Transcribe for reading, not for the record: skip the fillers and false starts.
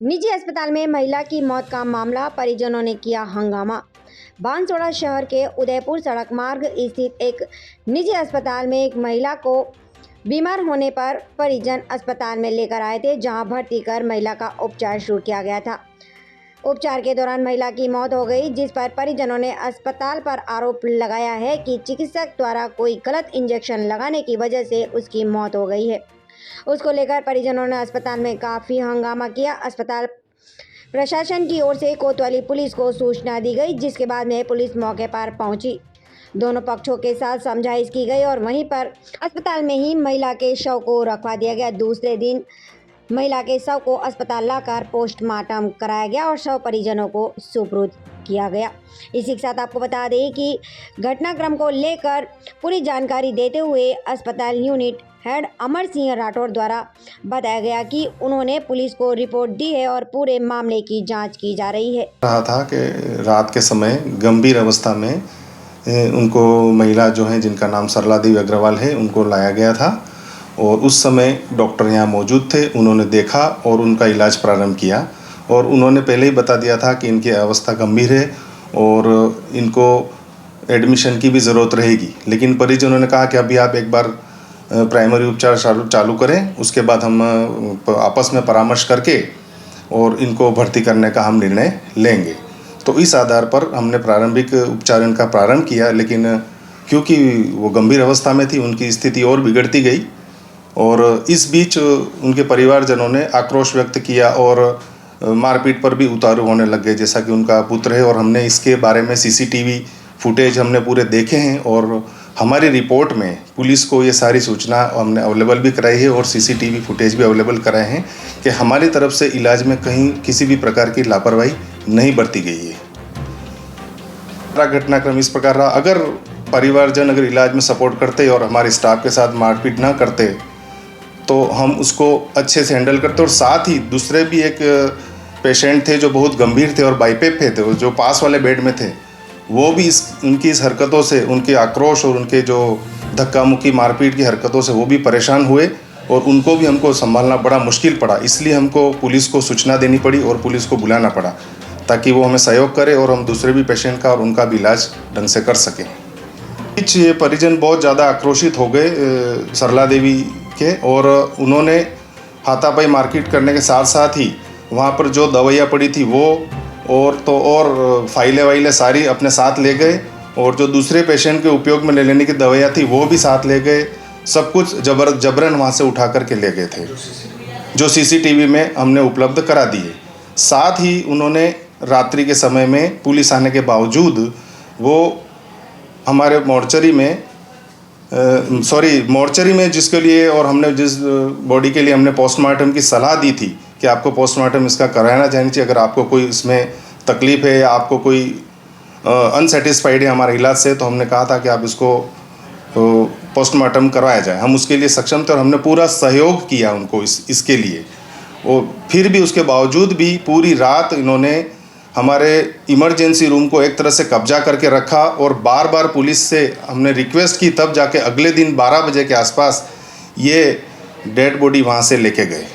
निजी अस्पताल में महिला की मौत का मामला, परिजनों ने किया हंगामा। बांसवाड़ा शहर के उदयपुर सड़क मार्ग स्थित एक निजी अस्पताल में एक महिला को बीमार होने पर परिजन अस्पताल में लेकर आए थे, जहां भर्ती कर महिला का उपचार शुरू किया गया था। उपचार के दौरान महिला की मौत हो गई, जिस पर परिजनों ने अस्पताल पर आरोप लगाया है कि चिकित्सक द्वारा कोई गलत इंजेक्शन लगाने की वजह से उसकी मौत हो गई है। उसको लेकर परिजनों ने अस्पताल में काफ़ी हंगामा किया। अस्पताल प्रशासन की ओर से कोतवाली पुलिस को सूचना दी गई, जिसके बाद में पुलिस मौके पर पहुंची। दोनों पक्षों के साथ समझाइश की गई और वहीं पर अस्पताल में ही महिला के शव को रखवा दिया गया। दूसरे दिन महिला के शव को अस्पताल लाकर पोस्टमार्टम कराया गया और शव परिजनों को सुपुर्द किया गया। इसी के साथ आपको बता दें कि घटनाक्रम को लेकर पूरी जानकारी देते हुए अस्पताल यूनिट हेड अमर सिंह राठौर द्वारा बताया गया कि उन्होंने पुलिस को रिपोर्ट दी है और पूरे मामले की जांच की जा रही है। रहा था कि रात के समय गंभीर अवस्था में उनको महिला जो है, जिनका नाम सरला देवी अग्रवाल है, उनको लाया गया था और उस समय डॉक्टर यहाँ मौजूद थे। उन्होंने देखा और उनका इलाज प्रारंभ किया और उन्होंने पहले ही बता दिया था कि इनकी अवस्था गंभीर है और इनको एडमिशन की भी ज़रूरत रहेगी। लेकिन परिजनों ने कहा कि अभी आप एक बार प्राइमरी उपचार चालू करें, उसके बाद हम आपस में परामर्श करके और इनको भर्ती करने का हम निर्णय लेंगे। तो इस आधार पर हमने प्रारंभिक उपचार इनका प्रारंभ किया, लेकिन क्योंकि वो गंभीर अवस्था में थी, उनकी स्थिति और बिगड़ती गई और इस बीच उनके परिवारजनों ने आक्रोश व्यक्त किया और मारपीट पर भी उतारू होने लग गए, जैसा कि उनका पुत्र है। और हमने इसके बारे में सीसीटीवी फुटेज हमने पूरे देखे हैं और हमारी रिपोर्ट में पुलिस को ये सारी सूचना हमने अवेलेबल भी कराई है और सीसीटीवी फुटेज भी अवेलेबल कराए हैं कि हमारी तरफ से इलाज में कहीं किसी भी प्रकार की लापरवाही नहीं बरती गई है। घटनाक्रम इस प्रकार रहा, अगर परिवारजन अगर इलाज में सपोर्ट करते और हमारे स्टाफ के साथ मारपीट ना करते तो हम उसको अच्छे से हैंडल करते। और साथ ही दूसरे भी एक पेशेंट थे जो बहुत गंभीर थे और बाईपेप थे, जो पास वाले बेड में थे, वो भी उनकी इस हरकतों से, उनके आक्रोश और उनके जो धक्का मुक्की मारपीट की हरकतों से वो भी परेशान हुए और उनको भी हमको संभालना बड़ा मुश्किल पड़ा। इसलिए हमको पुलिस को सूचना देनी पड़ी और पुलिस को बुलाना पड़ा ताकि वो हमें सहयोग करे और हम दूसरे भी पेशेंट का और उनका भी इलाज ढंग से कर सकें। ये परिजन बहुत ज़्यादा आक्रोशित हो गए सरला देवी के और उन्होंने हाथापाई मारपीट करने के साथ साथ ही वहाँ पर जो दवाइयाँ पड़ी थी वो और फाइलें वाइलें सारी अपने साथ ले गए और जो दूसरे पेशेंट के उपयोग में ले लेने की दवाइयाँ थी वो भी साथ ले गए। सब कुछ जबरन वहाँ से उठा करके ले गए थे, जो सीसीटीवी में हमने उपलब्ध करा दिए। साथ ही उन्होंने रात्रि के समय में पुलिस आने के बावजूद वो हमारे मोर्चरी में जिसके लिए और हमने जिस बॉडी के लिए हमने पोस्टमार्टम की सलाह दी थी कि आपको पोस्टमार्टम इसका कराना चाहिए, अगर आपको कोई इसमें तकलीफ़ है या आपको कोई अनसेटिस्फाइड है हमारे इलाज से, तो हमने कहा था कि आप इसको पोस्टमार्टम करवाया जाए। हम उसके लिए सक्षम थे और हमने पूरा सहयोग किया उनको इसके लिए। और फिर भी उसके बावजूद भी पूरी रात इन्होंने हमारे इमरजेंसी रूम को एक तरह से कब्जा करके रखा और बार बार पुलिस से हमने रिक्वेस्ट की, तब जाके अगले दिन 12 बजे के आसपास ये डेड बॉडी वहाँ से लेके गए।